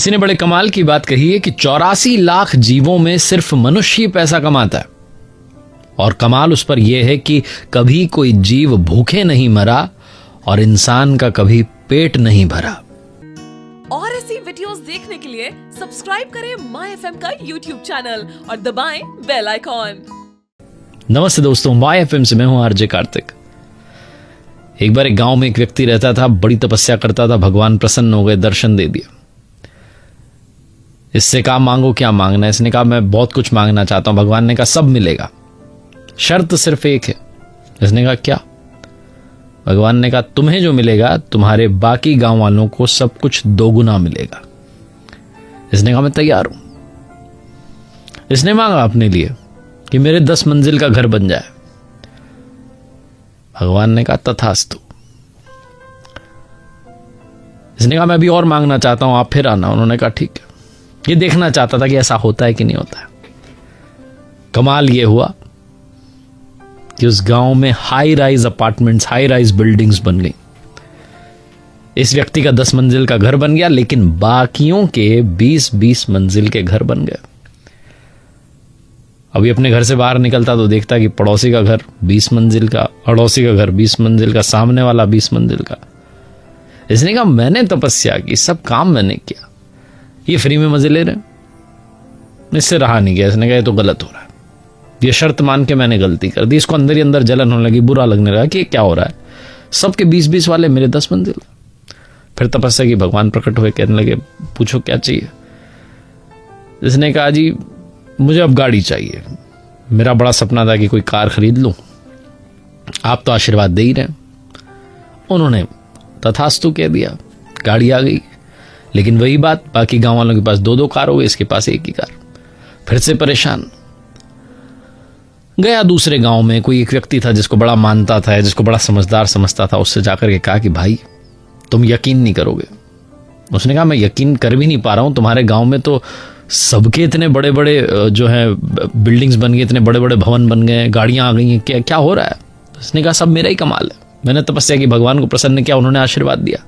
किसी ने बड़े कमाल की बात कही है कि 84 लाख जीवों में सिर्फ मनुष्य ही पैसा कमाता है, और कमाल उस पर यह है कि कभी कोई जीव भूखे नहीं मरा और इंसान का कभी पेट नहीं भरा। और ऐसी वीडियोस देखने के लिए सब्सक्राइब करें माय एफएम का यूट्यूब चैनल और दबाएं बेल आइकॉन। नमस्ते दोस्तों, माय एफएम से मैं हूं आरजे कार्तिक। एक बार एक गांव में एक व्यक्ति रहता था, बड़ी तपस्या करता था, भगवान प्रसन्न हो गए, दर्शन दे दिया। इससे कहा मांगो, क्या मांगना है? इसने कहा मैं बहुत कुछ मांगना चाहता हूं। भगवान ने कहा सब मिलेगा, शर्त सिर्फ एक है। इसने कहा क्या? भगवान ने कहा तुम्हें जो मिलेगा तुम्हारे बाकी गांव वालों को सब कुछ दोगुना मिलेगा। इसने कहा मैं तैयार हूं। इसने मांगा अपने लिए कि मेरे 10 मंजिल का घर बन जाए। भगवान ने कहा तथास्तु। इसने कहा मैं भी और मांगना चाहता हूं, आप फिर आना। उन्होंने कहा ठीक है। ये देखना चाहता था कि ऐसा होता है कि नहीं होता है। कमाल ये हुआ कि उस गांव में high rise apartments, high rise buildings बन गई। इस व्यक्ति का 10 मंजिल का घर बन गया, लेकिन बाकियों के 20-20 मंजिल के घर बन गए। अभी अपने घर से बाहर निकलता तो देखता कि पड़ोसी का घर 20 मंजिल का, अड़ोसी का घर 20 मंजिल का, सामने वाला 20 मंजिल का। इसने कहा मैंने तपस्या की, सब काम मैंने किया, ये फ्री में मजे ले रहे हैं। इससे रहा नहीं गया। इसने कहा ये तो गलत हो रहा है। ये शर्त मान के मैंने गलती कर दी। इसको अंदर ही अंदर जलन होने लगी, बुरा लगने लगा कि क्या हो रहा है, सबके 20-20 वाले, मेरे 10 मंजिल। फिर तपस्या की, भगवान प्रकट हुए, कहने लगे पूछो क्या चाहिए। इसने कहा जी मुझे अब गाड़ी चाहिए, मेरा बड़ा सपना था कि कोई कार खरीद लूं, आप तो आशीर्वाद दे ही रहे हैं। उन्होंने तथास्तु कह दिया, गाड़ी आ गई। लेकिन वही बात, बाकी गांव वालों के पास 2-2 कार हो गई, इसके पास एक ही कार। फिर से परेशान गया दूसरे गांव में। कोई एक व्यक्ति था जिसको बड़ा मानता था, जिसको बड़ा समझदार समझता था। उससे जाकर के कहा कि भाई तुम यकीन नहीं करोगे। उसने कहा मैं यकीन कर भी नहीं पा रहा हूं, तुम्हारे गांव में तो सबके इतने बड़े बड़े जो है बिल्डिंग्स बन गए, इतने बड़े बड़े भवन बन गए, गाड़ियां आ गई हैं, क्या क्या हो रहा है? उसने कहा सब मेरा ही कमाल है, मैंने तपस्या की, भगवान को प्रसन्न किया, उन्होंने आशीर्वाद दिया।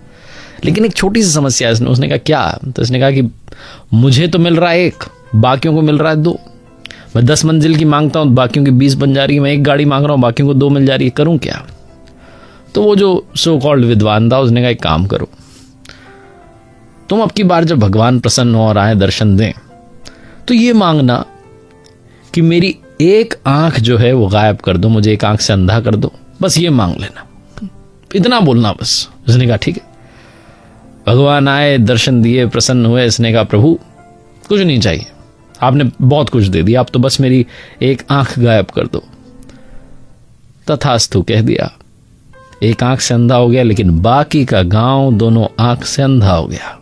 लेकिन एक छोटी सी समस्या है। उसने कहा क्या? तो इसने कहा कि मुझे तो मिल रहा है 1, बाकियों को मिल रहा है 2। मैं 10 मंजिल की मांगता हूं, बाकियों की 20 बन जा रही है। मैं एक गाड़ी मांग रहा हूं, बाकियों को 2 मिल जा रही है, करूं क्या? तो वो जो सो कॉल्ड विद्वान था उसने कहा एक काम करो, तुम अब की बार जब भगवान प्रसन्न हो और आए दर्शन दें तो ये मांगना कि मेरी एक आंख जो है वो गायब कर दो, मुझे एक आंख से अंधा कर दो, बस ये मांग लेना, इतना बोलना बस। उसने कहा ठीक है। भगवान आए, दर्शन दिए, प्रसन्न हुए। इसने कहा प्रभु कुछ नहीं चाहिए, आपने बहुत कुछ दे दिया, आप तो बस मेरी एक आंख गायब कर दो। तथास्तु कह दिया। एक आंख से अंधा हो गया, लेकिन बाकी का गांव दोनों आंख से अंधा हो गया।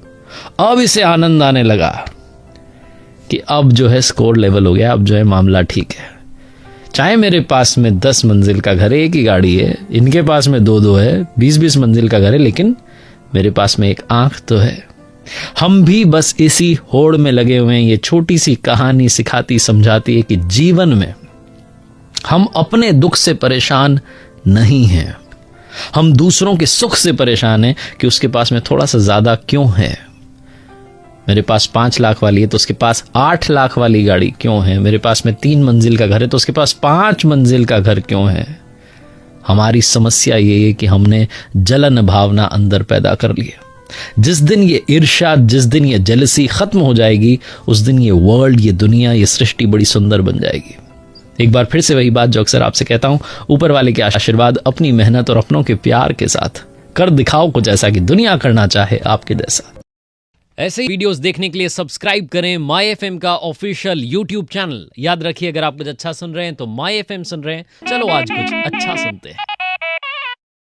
अब इसे आनंद आने लगा कि अब जो है स्कोर लेवल हो गया, अब जो है मामला ठीक है। चाहे मेरे पास में 10 मंजिल का घर है, एक ही गाड़ी है, इनके पास में 2-2 है, 20-20 मंजिल का घर है, लेकिन मेरे पास में एक आंख तो है। हम भी बस इसी होड़ में लगे हुए हैं। ये छोटी सी कहानी सिखाती समझाती है कि जीवन में हम अपने दुख से परेशान नहीं हैं, हम दूसरों के सुख से परेशान हैं कि उसके पास में थोड़ा सा ज्यादा क्यों है। मेरे पास 5 लाख वाली है तो उसके पास 8 लाख वाली गाड़ी क्यों है। मेरे पास में 3 मंजिल का घर है तो उसके पास 5 मंजिल का घर क्यों है। हमारी समस्या ये है कि हमने जलन भावना अंदर पैदा कर लिया। जिस दिन ये ईर्ष्या, जिस दिन ये जेलसी खत्म हो जाएगी, उस दिन ये वर्ल्ड, ये दुनिया, ये सृष्टि बड़ी सुंदर बन जाएगी। एक बार फिर से वही बात जो अक्सर आपसे कहता हूं, ऊपर वाले के आशीर्वाद, अपनी मेहनत और अपनों के प्यार के साथ कर दिखाओ कुछ ऐसा कि दुनिया करना चाहे आपके जैसा। ऐसे ही वीडियोस देखने के लिए सब्सक्राइब करें माय एफएम का ऑफिशियल यूट्यूब चैनल। याद रखिए अगर आप कुछ अच्छा सुन रहे हैं तो माय एफएम सुन रहे हैं। चलो आज कुछ अच्छा सुनते हैं।